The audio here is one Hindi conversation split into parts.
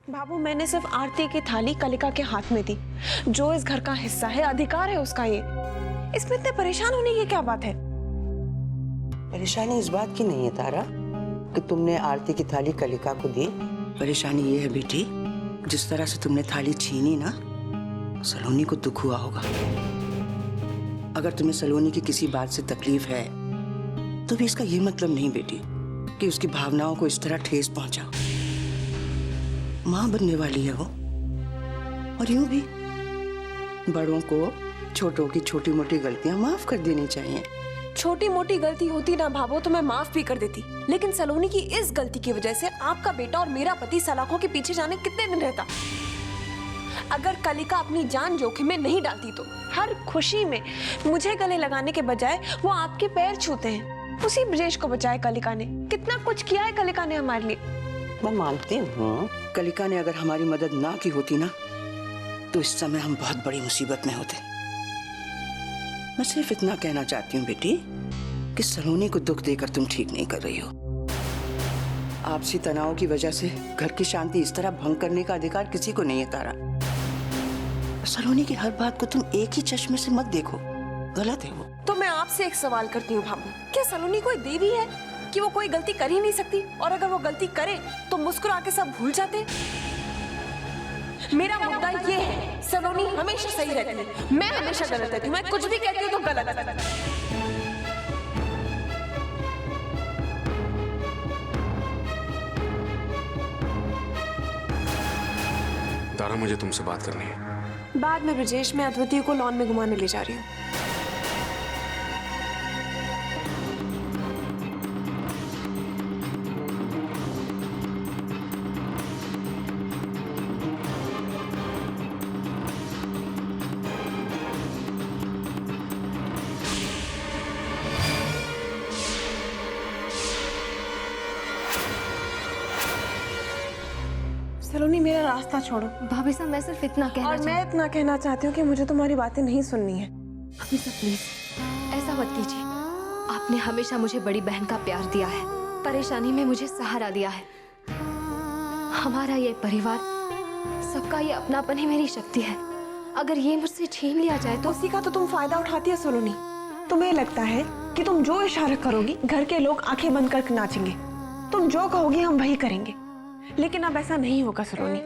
बाबू, मैंने सिर्फ आरती की थाली कलिका के हाथ में दी, जो इस घर का हिस्सा है, अधिकार है उसका ये। इसमें इतने परेशान होने की क्या बात है? परेशानी इस बात की नहीं है तारा कि तुमने आरती की थाली कलिका को दी। परेशानी ये है बेटी, जिस तरह से तुमने थाली छीनी ना, सलोनी को दुख हुआ होगा। अगर तुम्हें सलोनी की किसी बात से तकलीफ है तो भी इसका ये मतलब नहीं बेटी कि उसकी भावनाओं को इस तरह ठेस पहुंचाओ। मां बनने वाली है वो, और यूं भी बड़ों को छोटों की छोटी मोटी गलतियां माफ कर देनी चाहिए। छोटी मोटी गलती होती ना भाभो तो मैं माफ भी कर देती, लेकिन सलोनी की इस गलती की वजह से आपका बेटा और मेरा पति सलाखों के पीछे जाने कितने दिन रहता। अगर कलिका अपनी जान जोखिम में नहीं डालती तो हर खुशी में मुझे गले लगाने के बजाय वो आपके पैर छूते हैं। उसी ब्रजेश को बचाए कलिका ने, कितना कुछ किया है कलिका ने हमारे लिए। मैं मानती हूँ कलिका ने अगर हमारी मदद ना की होती ना तो इस समय हम बहुत बड़ी मुसीबत में होते। मैं सिर्फ इतना कहना चाहती हूँ बेटी कि सलोनी को दुख देकर तुम ठीक नहीं कर रही हो। आपसी तनाव की वजह से घर की शांति इस तरह भंग करने का अधिकार किसी को नहीं है तारा। सलोनी की हर बात को तुम एक ही चश्मे से मत देखो, गलत है वो। तो मैं आपसे एक सवाल करती हूँ भाभू, क्या सलोनी कोई देवी है कि वो कोई गलती कर ही नहीं सकती? और अगर वो गलती करे तो मुस्कुरा के सब भूल जाते? मेरा मुद्दा ये है, सलोनी हमेशा सही रहती है, मैं हमेशा गलत रहती हूँ। मैं कुछ भी कहती हूँ तो गलत है। तारा, मुझे तुमसे बात करनी है। बाद में ब्रजेश, मैं अद्वितीय को लॉन में घुमाने ले जा रही हूँ। सलोनी, मेरा रास्ता छोड़ो। भाभी साहब, मैं सिर्फ इतना कहना और मैं इतना कहना चाहती हूँ कि मुझे तुम्हारी बातें नहीं सुननी है। भाभी साहब प्लीज ऐसा मत कीजिए। आपने हमेशा मुझे बड़ी बहन का प्यार दिया है, परेशानी में मुझे सहारा दिया है। हमारा ये परिवार, सबका ये अपनापन ही मेरी शक्ति है। अगर ये मुझसे छीन लिया जाए तो उसी का तो तुम फायदा उठाती है सलोनी। तुम्हें लगता है कि तुम जो इशारा करोगी घर के लोग आंखें बंद कर नाचेंगे। तुम जो कहोगी हम वही करेंगे, लेकिन अब ऐसा नहीं होगा सलोनी।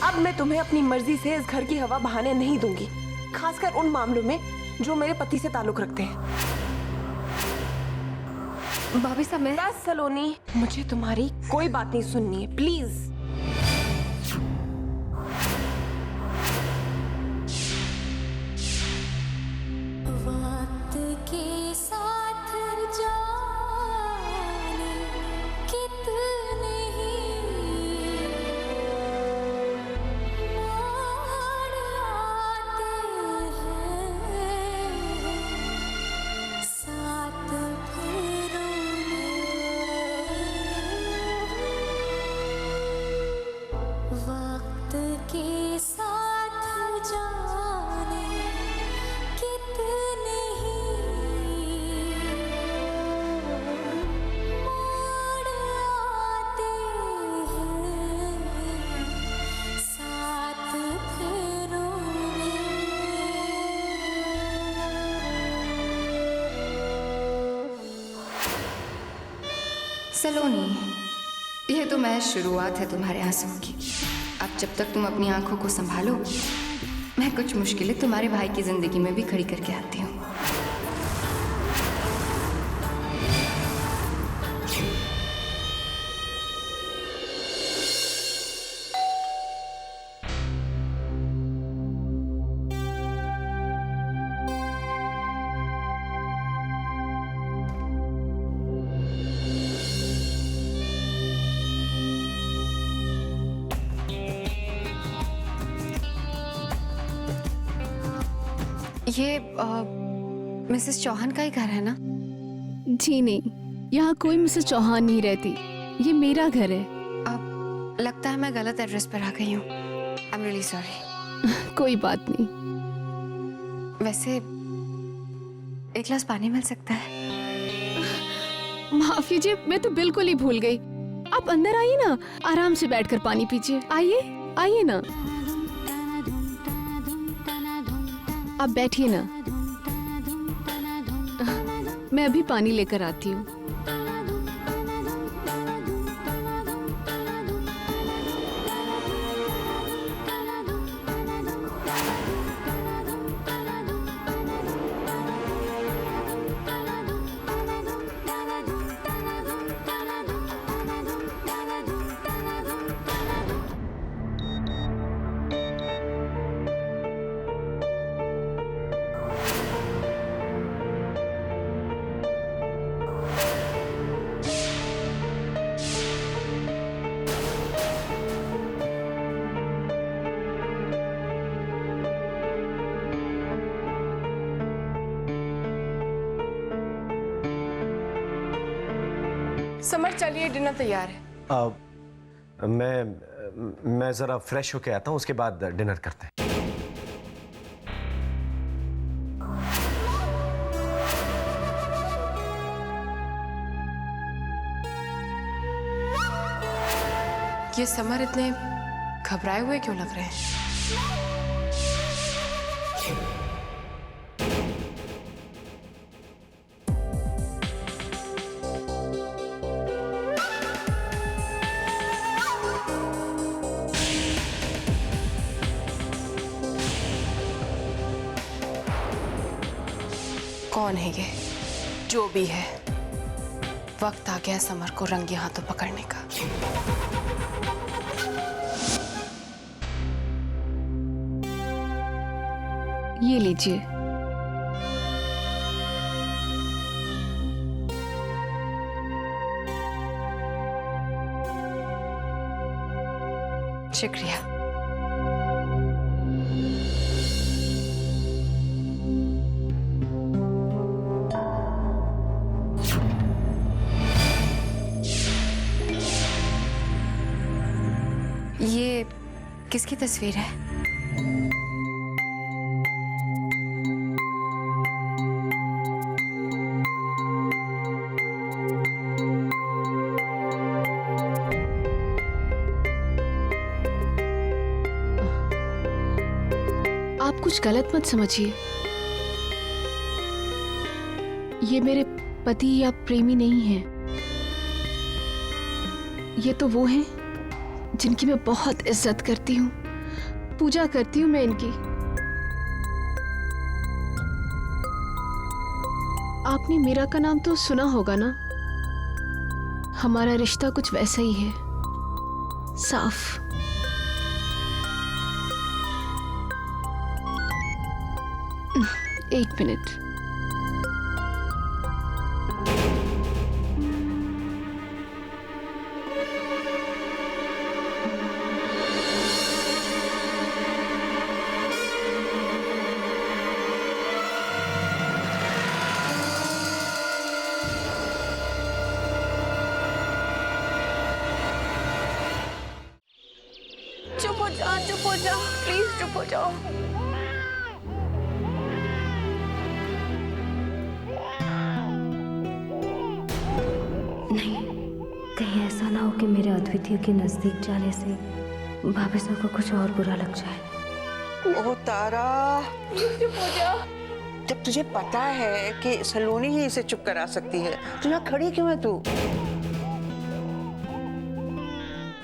अब मैं तुम्हें अपनी मर्जी से इस घर की हवा बहाने नहीं दूंगी, खासकर उन मामलों में जो मेरे पति से ताल्लुक रखते हैं। भाभी साहब, मैं बस सलोनी, मुझे तुम्हारी कोई बात नहीं सुननी है, प्लीज। सलोनी, यह तो महज शुरुआत है तुम्हारे आंसुओं की। अब जब तक तुम अपनी आंखों को संभालो, मैं कुछ मुश्किलें तुम्हारे भाई की जिंदगी में भी खड़ी करके आती हूँ। ये मिसेस चौहान का ही घर है ना? जी नहीं, यहाँ कोई मिसेस चौहान नहीं रहती, ये मेरा घर है। अब लगता है मैं गलत एड्रेस पर आ गई हूँ। I am really sorry. कोई बात नहीं। वैसे एक गिलास पानी मिल सकता है? माफ कीजिए, मैं तो बिल्कुल ही भूल गई। आप अंदर आइए ना, आराम से बैठकर पानी पीजिए। आइए आइए ना, आप बैठिए ना, मैं अभी पानी लेकर आती हूँ। समर चलिए, डिनर तैयार है। मैं जरा फ्रेश होके आता हूँ, उसके बाद डिनर करते हैं। ये समर इतने घबराए हुए क्यों लग रहे हैं? कौन है ये? जो भी है, वक्त आ गया समर को रंगे हाथों पकड़ने का। ये लीजिए। शुक्रिया। ये किसकी तस्वीर है? आप कुछ गलत मत समझिए, ये मेरे पति या प्रेमी नहीं हैं। ये तो वो हैं जिनकी मैं बहुत इज्जत करती हूँ, पूजा करती हूँ मैं इनकी। आपने मीरा का नाम तो सुना होगा ना? हमारा रिश्ता कुछ वैसा ही है, साफ। एक मिनट। चुप हो जाओ प्लीज, चुप हो जाओ। नहीं, कहीं ऐसा ना हो कि मेरे अद्वितीय के नजदीक जाने से भाभी साहब को कुछ और बुरा लग जाए। ओह तारा, चुप हो जाओ। जब तुझे पता है कि सलोनी ही इसे चुप करा सकती है, तो यहाँ खड़ी क्यों है तू?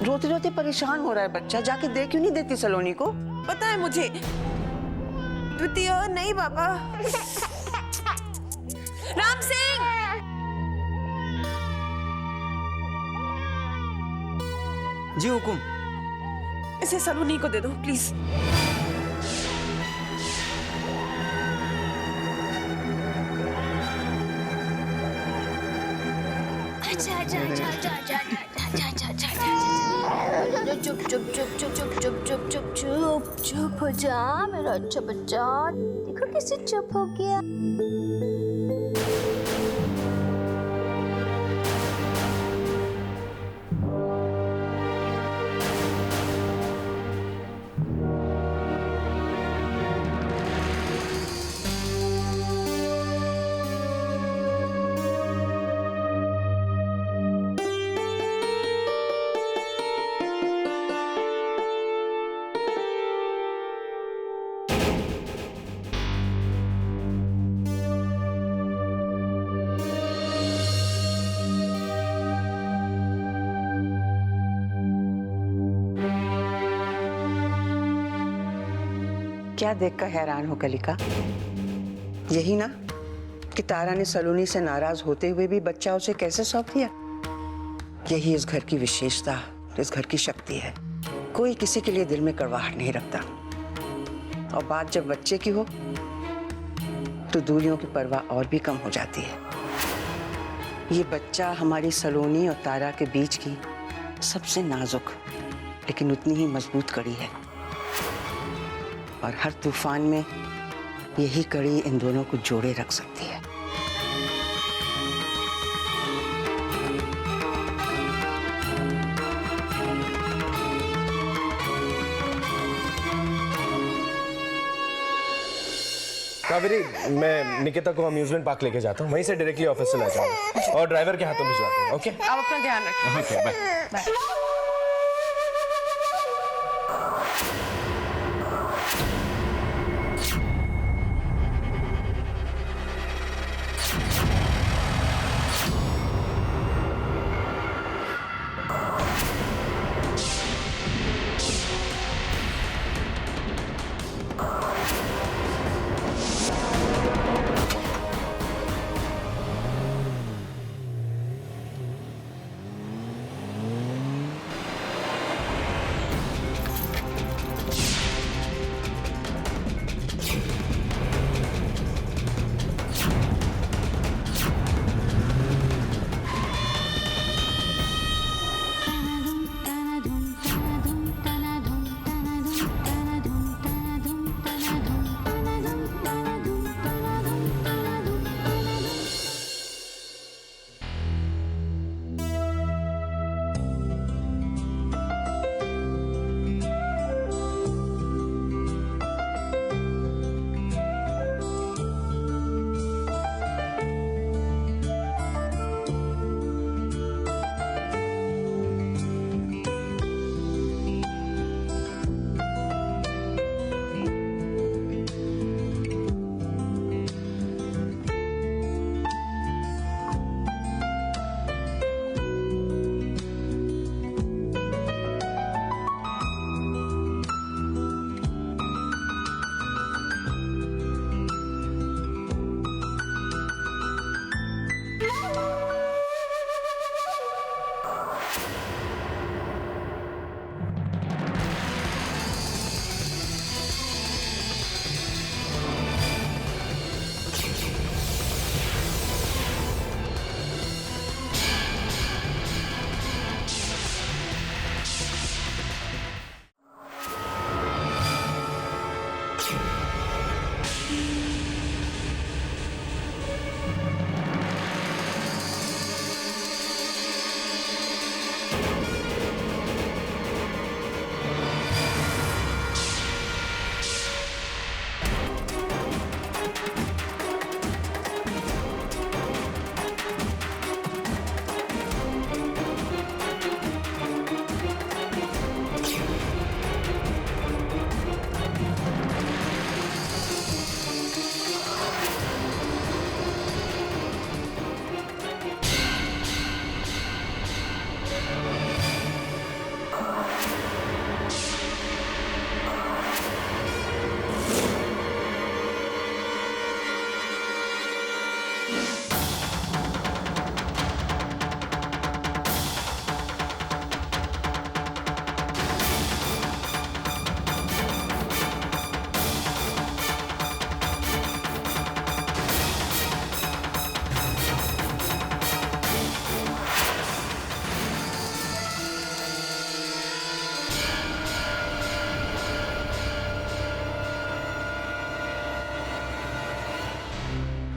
रोते रोते परेशान हो रहा है बच्चा, जाके देख क्यों नहीं देती सलोनी को? पता है मुझे। द्वितीय नहीं पापा। राम सिंह, जी हुकुम। इसे सलोनी को दे दो प्लीज। चुप चुप चुप चुप चुप चुप चुप चुप चुप चुप हो जा मेरा अच्छा बच्चा। देखो कैसे चुप हो गया। क्या देखकर हैरान हो कलिका? यही ना कि तारा ने सलोनी से नाराज होते हुए भी बच्चा उसे कैसे सौंप दिया। यही इस घर की विशेषता, इस घर की शक्ति है। कोई किसी के लिए दिल में कड़वाहट नहीं रखता, और बात जब बच्चे की हो तो दूरियों की परवाह और भी कम हो जाती है। ये बच्चा हमारी सलोनी और तारा के बीच की सबसे नाजुक लेकिन उतनी ही मजबूत कड़ी है, और हर तूफान में यही कड़ी इन दोनों को जोड़े रख सकती है। कावेरी, मैं निकिता को अम्यूजमेंट पार्क लेके जाता हूँ, वहीं से डायरेक्टली ऑफिस से ले जाऊंगा और ड्राइवर के हाथों भिजवाता हूँ। ओके, आप अपना ध्यान रखें। Okay, bye.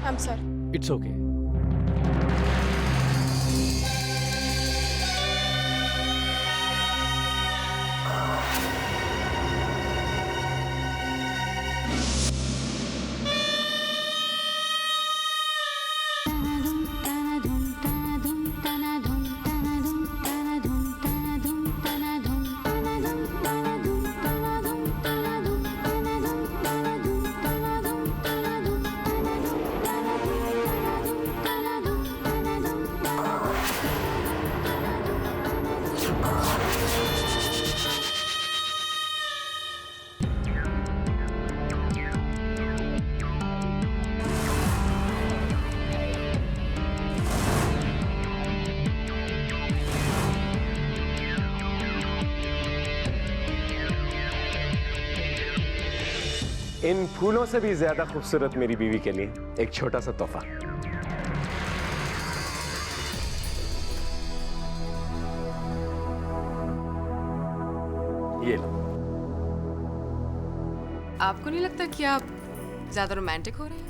I'm sorry. It's okay. इन फूलों से भी ज्यादा खूबसूरत मेरी बीवी के लिए एक छोटा सा तोहफा। ये लो। आपको नहीं लगता कि आप ज्यादा रोमांटिक हो रहे हैं?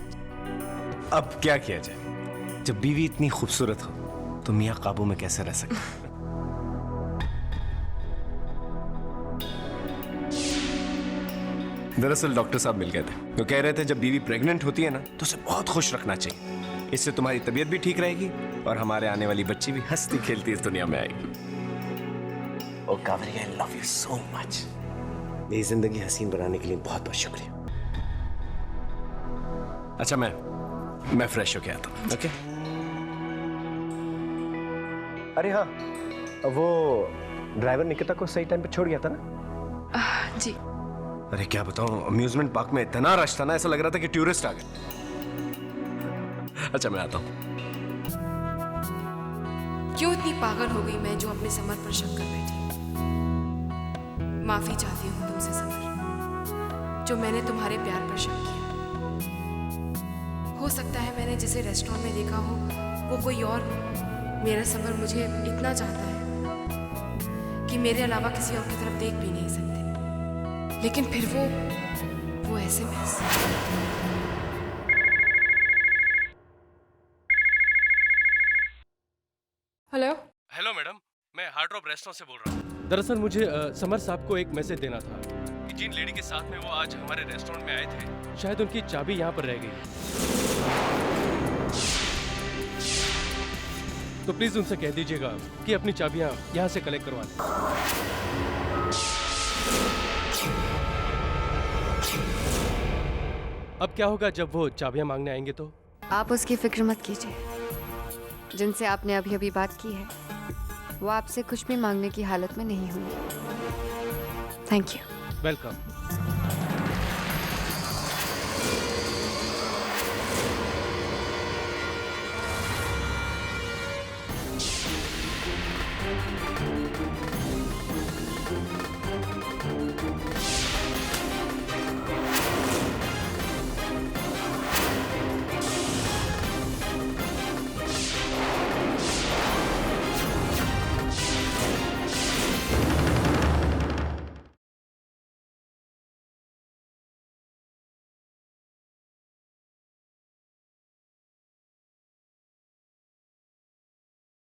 अब क्या किया जाए, जब बीवी इतनी खूबसूरत हो तो मियाँ काबू में कैसे रह सकते हैं? दरअसल डॉक्टर साहब मिल गए थे, तो कह रहे थे जब बीवी प्रेग्नेंट होती है ना तो उसे बहुत खुश रखना चाहिए। इससे तुम्हारी तबीयत भी ठीक रहेगी और हमारे आने वाली बच्ची भी हंसती खेलती इस दुनिया में आएगी। ओ Kaveri, I love you so much. मेरी जिंदगी हसीन बनाने के लिए बहुत बहुत शुक्रिया। अच्छा, मैं फ्रेश होके आता हूँ। ओके। अरे हाँ, वो ड्राइवर निकिता को सही टाइम पे छोड़ गया था ना? जी। अरे क्या बताऊं, अम्यूजमेंट पार्क में इतना रश था ना, ऐसा लग रहा था कि टूरिस्ट आ गए। अच्छा, मैं आता हूँ। क्यों इतनी पागल हो गई मैं जो अपने समर पर शक कर बैठी? माफी चाहती हूँ तुमसे समर, जो मैंने तुम्हारे प्यार पर शक किया। हो सकता है मैंने जिसे रेस्टोरेंट में देखा हो वो कोई और हो। मेरा समर मुझे इतना चाहता है कि मेरे अलावा किसी और की तरफ देख भी नहीं सकते, लेकिन फिर वो SMS। हेलो। हेलो मैडम, मैं हार्ड रॉक रेस्टोरेंट से बोल रहा हूँ। दरअसल मुझे समर साहब को एक मैसेज देना था कि जिन लेडी के साथ में वो आज हमारे रेस्टोरेंट में आए थे, शायद उनकी चाबी यहाँ पर रह गई। तो प्लीज उनसे कह दीजिएगा कि अपनी चाबियाँ यहाँ से कलेक्ट करवा लें। अब क्या होगा जब वो चाबियाँ मांगने आएंगे तो? आप उसकी फिक्र मत कीजिए। जिनसे आपने अभी अभी बात की है वो आपसे कुछ भी मांगने की हालत में नहीं होंगे। Thank you. वेलकम।